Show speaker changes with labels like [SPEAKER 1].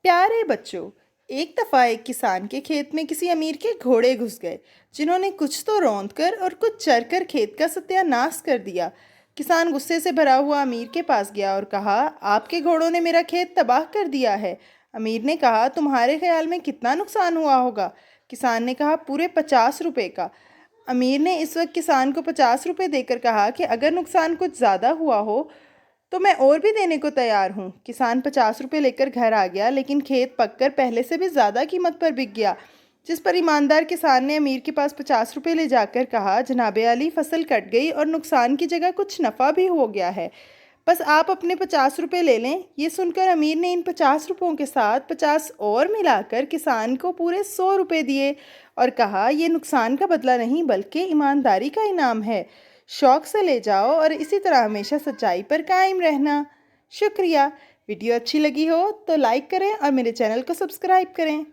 [SPEAKER 1] प्यारे बच्चों, एक दफ़ा एक किसान के खेत में किसी अमीर के घोड़े घुस गए, जिन्होंने कुछ तो रौंद कर और कुछ चरकर खेत का सत्यानाश कर दिया। किसान गुस्से से भरा हुआ अमीर के पास गया और कहा, आपके घोड़ों ने मेरा खेत तबाह कर दिया है। अमीर ने कहा, तुम्हारे ख्याल में कितना नुकसान हुआ होगा? किसान ने कहा, पूरे 50 रुपए का। अमीर ने इस वक्त किसान को 50 रुपए देकर कहा कि अगर नुकसान कुछ ज़्यादा हुआ हो तो मैं और भी देने को तैयार हूँ। किसान 50 रुपए लेकर घर आ गया, लेकिन खेत पककर पहले से भी ज़्यादा कीमत पर बिक गया। जिस पर ईमानदार किसान ने अमीर के पास 50 रुपए ले जाकर कहा, जनाबे अली, फसल कट गई और नुकसान की जगह कुछ नफ़ा भी हो गया है, बस आप अपने 50 रुपए ले लें। ये सुनकर अमीर ने इन 50 रुपयों के साथ 50 और मिलाकर किसान को पूरे 100 रुपए दिए और कहा, ये नुकसान का बदला नहीं बल्कि ईमानदारी का इनाम है। शौक से ले जाओ और इसी तरह हमेशा सच्चाई पर कायम रहना। शुक्रिया। वीडियो अच्छी लगी हो तो लाइक करें और मेरे चैनल को सब्सक्राइब करें।